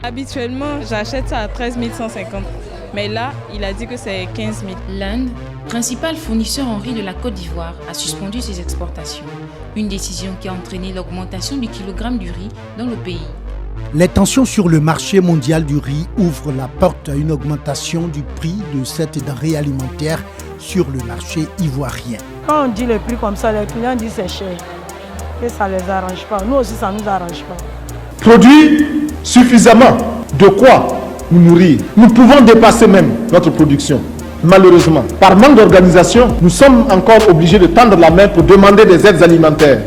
Habituellement, j'achète ça à 13 150. Mais là, il a dit que c'est 15 000. L'Inde, principal fournisseur en riz de la Côte d'Ivoire, a suspendu ses exportations. Une décision qui a entraîné l'augmentation du kilogramme du riz dans le pays. Les tensions sur le marché mondial du riz ouvrent la porte à une augmentation du prix de cette denrée alimentaire sur le marché ivoirien. Quand on dit le prix comme ça, les clients disent c'est cher. Et ça ne les arrange pas. Nous aussi, ça ne nous arrange pas. Produire suffisamment de quoi nous nourrir. Nous pouvons dépasser même notre production. Malheureusement, par manque d'organisation, nous sommes encore obligés de tendre la main pour demander des aides alimentaires.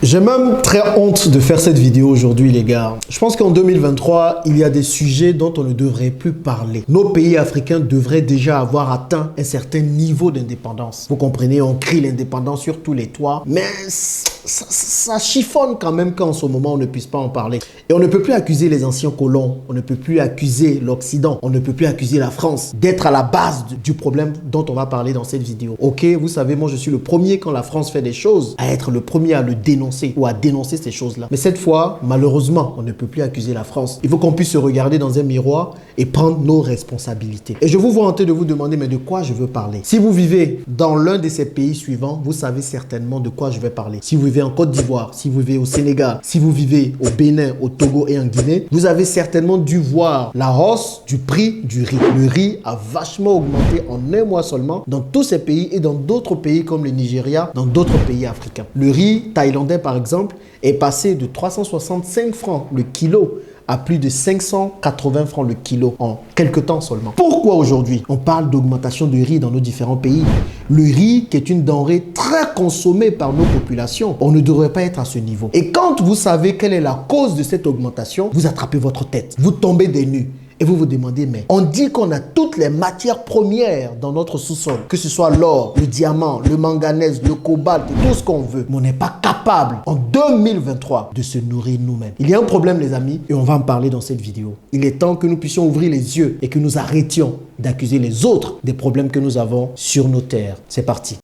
J'ai même très honte de faire cette vidéo aujourd'hui, les gars. Je pense qu'en 2023, il y a des sujets dont on ne devrait plus parler. Nos pays africains devraient déjà avoir atteint un certain niveau d'indépendance. Vous comprenez, on crie l'indépendance sur tous les toits, mais ça chiffonne quand même qu'en ce moment, on ne puisse pas en parler. Et on ne peut plus accuser les anciens colons, on ne peut plus accuser l'Occident, on ne peut plus accuser la France d'être à la base du problème dont on va parler dans cette vidéo. Ok, vous savez, moi je suis le premier quand la France fait des choses à être le premier à le dénoncer ou à dénoncer ces choses-là. Mais cette fois, malheureusement, on ne peut plus accuser la France. Il faut qu'on puisse se regarder dans un miroir et prendre nos responsabilités. Et je vous vois en train de vous demander, mais de quoi je veux parler? Si vous vivez dans l'un de ces pays suivants, vous savez certainement de quoi je vais parler. Si vous vivez en Côte d'Ivoire, si vous vivez au Sénégal, si vous vivez au Bénin, au Togo et en Guinée, vous avez certainement dû voir la hausse du prix du riz. Le riz a vachement augmenté en un mois seulement dans tous ces pays et dans d'autres pays comme le Nigeria, dans d'autres pays africains. Le riz thaïlandais, par exemple, est passé de 365 francs le kilo à plus de 580 francs le kilo en quelques temps seulement. Pourquoi aujourd'hui on parle d'augmentation de riz dans nos différents pays? Le riz, qui est une denrée très consommée par nos populations, on ne devrait pas être à ce niveau. Et quand vous savez quelle est la cause de cette augmentation, vous attrapez votre tête, vous tombez des nues. Et vous vous demandez, mais on dit qu'on a toutes les matières premières dans notre sous-sol, que ce soit l'or, le diamant, le manganèse, le cobalt, tout ce qu'on veut. Mais on n'est pas capable, en 2023, de se nourrir nous-mêmes. Il y a un problème, les amis, et on va en parler dans cette vidéo. Il est temps que nous puissions ouvrir les yeux et que nous arrêtions d'accuser les autres des problèmes que nous avons sur nos terres. C'est parti.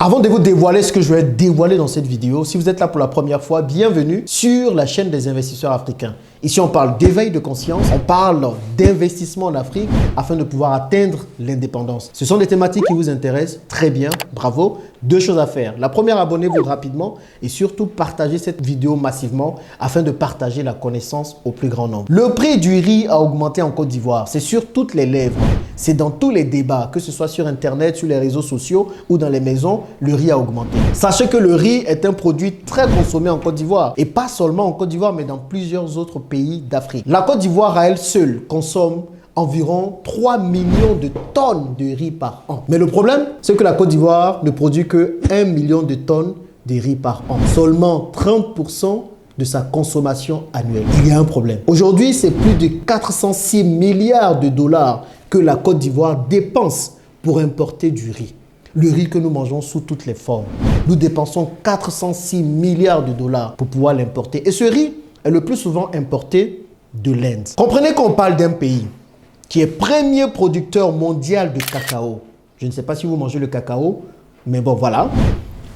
Avant de vous dévoiler ce que je vais dévoiler dans cette vidéo, si vous êtes là pour la première fois, bienvenue sur la chaîne des investisseurs africains. Ici, on parle d'éveil de conscience, on parle d'investissement en Afrique afin de pouvoir atteindre l'indépendance. Ce sont des thématiques qui vous intéressent, très bien, bravo. Deux choses à faire. La première, abonnez-vous rapidement et surtout partagez cette vidéo massivement afin de partager la connaissance au plus grand nombre. Le prix du riz a augmenté en Côte d'Ivoire. C'est sur toutes les lèvres. C'est dans tous les débats, que ce soit sur Internet, sur les réseaux sociaux ou dans les maisons, le riz a augmenté. Sachez que le riz est un produit très consommé en Côte d'Ivoire. Et pas seulement en Côte d'Ivoire, mais dans plusieurs autres pays d'Afrique. La Côte d'Ivoire, à elle seule, consomme environ 3 millions de tonnes de riz par an. Mais le problème, c'est que la Côte d'Ivoire ne produit que 1 million de tonnes de riz par an. Seulement 30% de sa consommation annuelle. Il y a un problème. Aujourd'hui, c'est plus de 406 milliards de dollars que la Côte d'Ivoire dépense pour importer du riz. Le riz que nous mangeons sous toutes les formes. Nous dépensons 406 milliards de dollars pour pouvoir l'importer. Et ce riz est le plus souvent importé de l'Inde. Comprenez qu'on parle d'un pays qui est premier producteur mondial de cacao. Je ne sais pas si vous mangez le cacao, mais bon, voilà.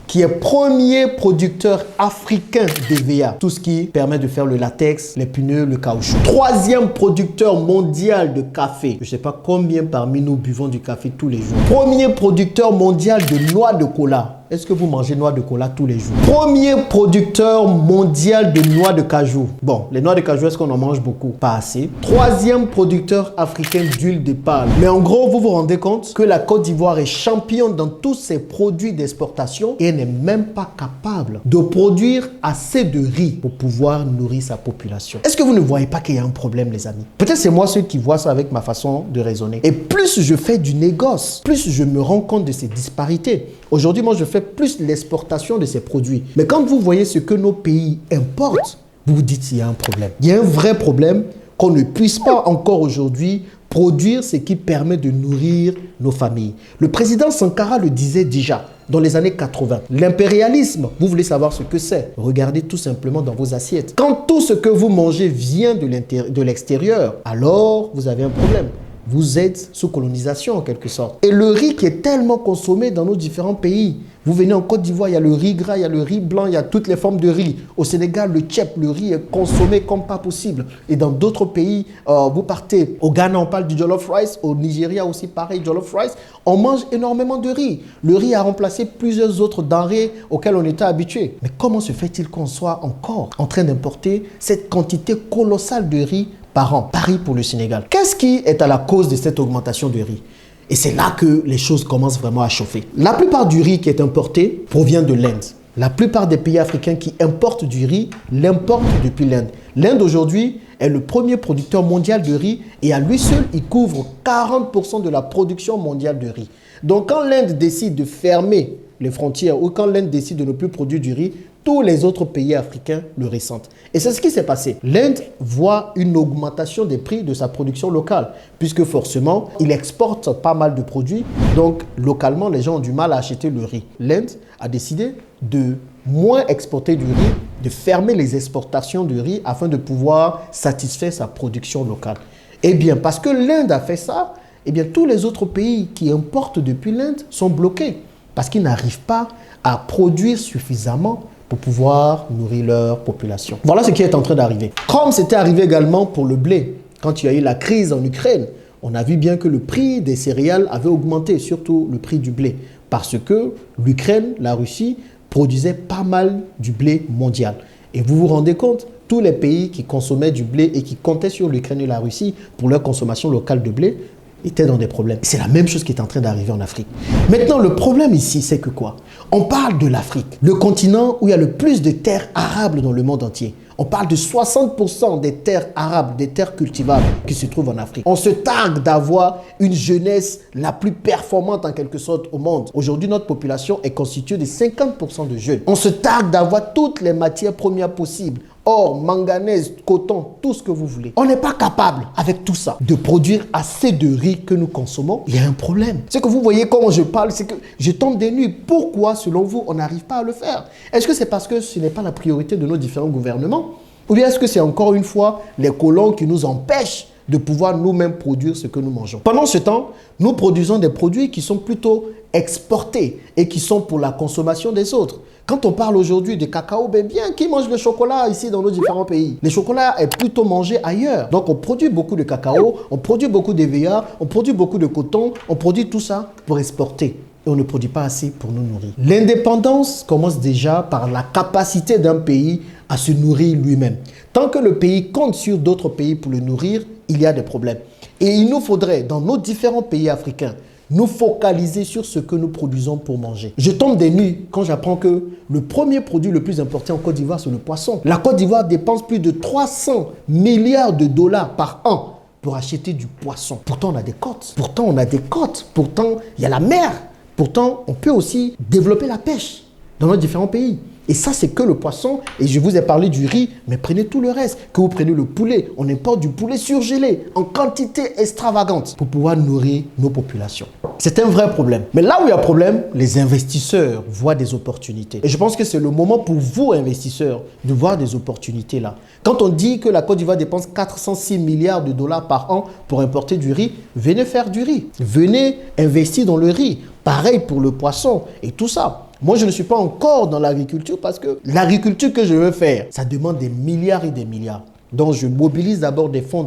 Qui est premier producteur africain d'EVA. Tout ce qui permet de faire le latex, les pneus, le caoutchouc. Troisième producteur mondial de café. Je ne sais pas combien parmi nous buvons du café tous les jours. Premier producteur mondial de noix de cola. Est-ce que vous mangez noix de cola tous les jours? Premier producteur mondial de noix de cajou. Bon, les noix de cajou, est-ce qu'on en mange beaucoup? Pas assez. Troisième producteur africain d'huile de palme. Mais en gros, vous vous rendez compte que la Côte d'Ivoire est championne dans tous ses produits d'exportation et elle n'est même pas capable de produire assez de riz pour pouvoir nourrir sa population. Est-ce que vous ne voyez pas qu'il y a un problème, les amis? Peut-être c'est moi ceux qui voient ça avec ma façon de raisonner. Et plus je fais du négoce, plus je me rends compte de ces disparités. Aujourd'hui, moi, je fais plus l'exportation de ces produits. Mais quand vous voyez ce que nos pays importent, vous vous dites qu'il y a un problème. Il y a un vrai problème qu'on ne puisse pas encore aujourd'hui produire ce qui permet de nourrir nos familles. Le président Sankara le disait déjà dans les années 80. L'impérialisme, vous voulez savoir ce que c'est? Regardez tout simplement dans vos assiettes. Quand tout ce que vous mangez vient de l'extérieur, alors vous avez un problème. vous êtes sous colonisation en quelque sorte. Et le riz qui est tellement consommé dans nos différents pays. Vous venez en Côte d'Ivoire, il y a le riz gras, il y a le riz blanc, il y a toutes les formes de riz. Au Sénégal, le tchèp, le riz est consommé comme pas possible. Et dans d'autres pays, vous partez au Ghana, on parle du jollof rice. Au Nigeria aussi, pareil, jollof rice. On mange énormément de riz. Le riz a remplacé plusieurs autres denrées auxquelles on était habitué. Mais comment se fait-il qu'on soit encore en train d'importer cette quantité colossale de riz par an? Pareil pour le Sénégal. Qu'est-ce qui est à la cause de cette augmentation de riz? Et c'est là que les choses commencent vraiment à chauffer. La plupart du riz qui est importé provient de l'Inde. La plupart des pays africains qui importent du riz l'importent depuis l'Inde. L'Inde aujourd'hui est le premier producteur mondial de riz et à lui seul, il couvre 40% de la production mondiale de riz. Donc quand l'Inde décide de fermer les frontières ou quand l'Inde décide de ne plus produire du riz, tous les autres pays africains le ressentent. Et c'est ce qui s'est passé. L'Inde voit une augmentation des prix de sa production locale, puisque forcément, il exporte pas mal de produits. Donc, localement, les gens ont du mal à acheter le riz. L'Inde a décidé de moins exporter du riz, de fermer les exportations de riz afin de pouvoir satisfaire sa production locale. Eh bien, parce que l'Inde a fait ça, eh bien, tous les autres pays qui importent depuis l'Inde sont bloqués parce qu'ils n'arrivent pas à produire suffisamment pour pouvoir nourrir leur population. Voilà ce qui est en train d'arriver. Comme c'était arrivé également pour le blé, quand il y a eu la crise en Ukraine, on a vu bien que le prix des céréales avait augmenté, surtout le prix du blé, parce que l'Ukraine, la Russie, produisait pas mal du blé mondial. Et vous vous rendez compte, tous les pays qui consommaient du blé et qui comptaient sur l'Ukraine et la Russie pour leur consommation locale de blé, étaient dans des problèmes. C'est la même chose qui est en train d'arriver en Afrique. Maintenant, le problème ici, c'est que quoi? On parle de l'Afrique, le continent où il y a le plus de terres arables dans le monde entier. On parle de 60% des terres arables, des terres cultivables qui se trouvent en Afrique. On se targue d'avoir une jeunesse la plus performante en quelque sorte au monde. Aujourd'hui, notre population est constituée de 50% de jeunes. On se targue d'avoir toutes les matières premières possibles. Or, manganèse, coton, tout ce que vous voulez. On n'est pas capable, avec tout ça, de produire assez de riz que nous consommons. Il y a un problème. Ce que vous voyez comment je parle, c'est que je tombe des nues. Pourquoi, selon vous, on n'arrive pas à le faire? Est-ce que c'est parce que ce n'est pas la priorité de nos différents gouvernements? Ou bien est-ce que c'est encore une fois les colons qui nous empêchent de pouvoir nous-mêmes produire ce que nous mangeons? Pendant ce temps, nous produisons des produits qui sont plutôt exportés et qui sont pour la consommation des autres. Quand on parle aujourd'hui de cacao, bien qui mange le chocolat ici dans nos différents pays? Le chocolat est plutôt mangé ailleurs. Donc on produit beaucoup de cacao, on produit beaucoup d'EVA, on produit beaucoup de coton, on produit tout ça pour exporter. Et on ne produit pas assez pour nous nourrir. L'indépendance commence déjà par la capacité d'un pays à se nourrir lui-même. Tant que le pays compte sur d'autres pays pour le nourrir, il y a des problèmes. Et il nous faudrait, dans nos différents pays africains, nous focaliser sur ce que nous produisons pour manger. Je tombe des nues quand j'apprends que le premier produit le plus important en Côte d'Ivoire, c'est le poisson. La Côte d'Ivoire dépense plus de 300 milliards de dollars par an pour acheter du poisson. Pourtant, on a des côtes. Pourtant, il y a la mer. Pourtant, on peut aussi développer la pêche dans nos différents pays. Et ça, c'est que le poisson. Et je vous ai parlé du riz, mais prenez tout le reste. Que vous prenez le poulet, on importe du poulet surgelé en quantité extravagante pour pouvoir nourrir nos populations. C'est un vrai problème. Mais là où il y a problème, les investisseurs voient des opportunités. Et je pense que c'est le moment pour vous, investisseurs, de voir des opportunités là. Quand on dit que la Côte d'Ivoire dépense 406 milliards de dollars par an pour importer du riz, venez faire du riz. Venez investir dans le riz. Pareil pour le poisson et tout ça. Moi, je ne suis pas encore dans l'agriculture parce que l'agriculture que je veux faire, ça demande des milliards et des milliards. Donc, je mobilise d'abord des fonds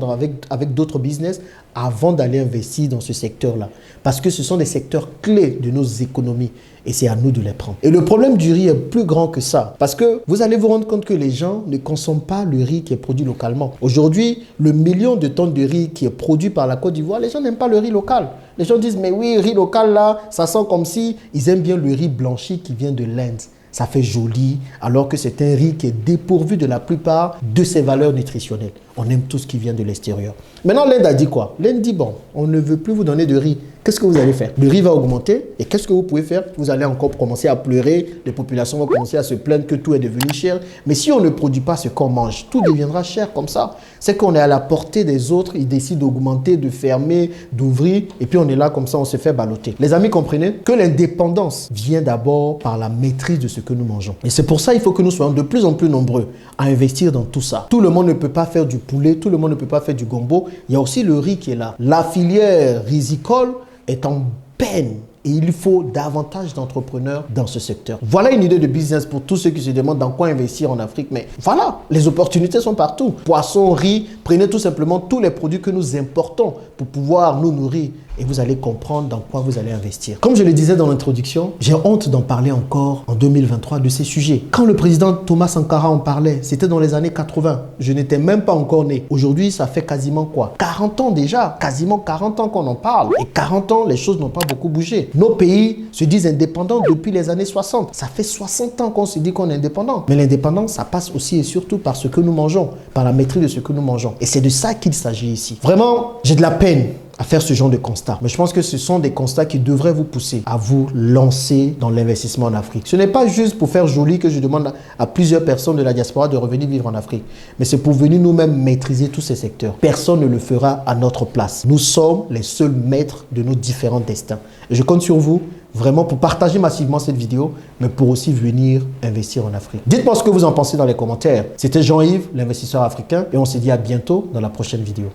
avec d'autres business avant d'aller investir dans ce secteur-là. Parce que ce sont des secteurs clés de nos économies et c'est à nous de les prendre. Et le problème du riz est plus grand que ça. Parce que vous allez vous rendre compte que les gens ne consomment pas le riz qui est produit localement. Aujourd'hui, le million de tonnes de riz qui est produit par la Côte d'Ivoire, les gens n'aiment pas le riz local. Les gens disent, mais oui, riz local là, ça sent comme si ils aiment bien le riz blanchi qui vient de l'Inde. Ça fait joli, alors que c'est un riz qui est dépourvu de la plupart de ses valeurs nutritionnelles. On aime tout ce qui vient de l'extérieur. Maintenant, l'Inde a dit quoi? L'Inde dit, bon, on ne veut plus vous donner de riz. qu'est-ce que vous allez faire? Le riz va augmenter et qu'est-ce que vous pouvez faire? Vous allez encore commencer à pleurer, les populations vont commencer à se plaindre que tout est devenu cher. Mais si on ne produit pas ce qu'on mange, tout deviendra cher comme ça. C'est qu'on est à la portée des autres, ils décident d'augmenter, de fermer, d'ouvrir et puis on est là comme ça, on se fait balloter. Les amis, comprenez que l'indépendance vient d'abord par la maîtrise de ce que nous mangeons. Et c'est pour ça qu'il faut que nous soyons de plus en plus nombreux à investir dans tout ça. Tout le monde ne peut pas faire du poulet, tout le monde ne peut pas faire du gombo. Il y a aussi le riz qui est là. La filière rizicole est en peine. Et il faut davantage d'entrepreneurs dans ce secteur. Voilà une idée de business pour tous ceux qui se demandent dans quoi investir en Afrique. Mais voilà, les opportunités sont partout. Poisson, riz, prenez tout simplement tous les produits que nous importons pour pouvoir nous nourrir. Et vous allez comprendre dans quoi vous allez investir. Comme je le disais dans l'introduction, j'ai honte d'en parler encore en 2023 de ces sujets. Quand le président Thomas Sankara en parlait, c'était dans les années 80. Je n'étais même pas encore né. Aujourd'hui, ça fait quasiment quoi? 40 ans déjà. Quasiment 40 ans qu'on en parle. Et 40 ans, les choses n'ont pas beaucoup bougé. Nos pays se disent indépendants depuis les années 60. Ça fait 60 ans qu'on se dit qu'on est indépendant. Mais l'indépendance, ça passe aussi et surtout par ce que nous mangeons, par la maîtrise de ce que nous mangeons. Et c'est de ça qu'il s'agit ici. Vraiment, j'ai de la peine à faire ce genre de constat. Mais je pense que ce sont des constats qui devraient vous pousser à vous lancer dans l'investissement en Afrique. Ce n'est pas juste pour faire joli que je demande à plusieurs personnes de la diaspora de revenir vivre en Afrique, mais c'est pour venir nous-mêmes maîtriser tous ces secteurs. Personne ne le fera à notre place. Nous sommes les seuls maîtres de nos différents destins. Et je compte sur vous vraiment pour partager massivement cette vidéo, mais pour aussi venir investir en Afrique. Dites-moi ce que vous en pensez dans les commentaires. C'était Jean-Yves, l'investisseur africain, et on se dit à bientôt dans la prochaine vidéo.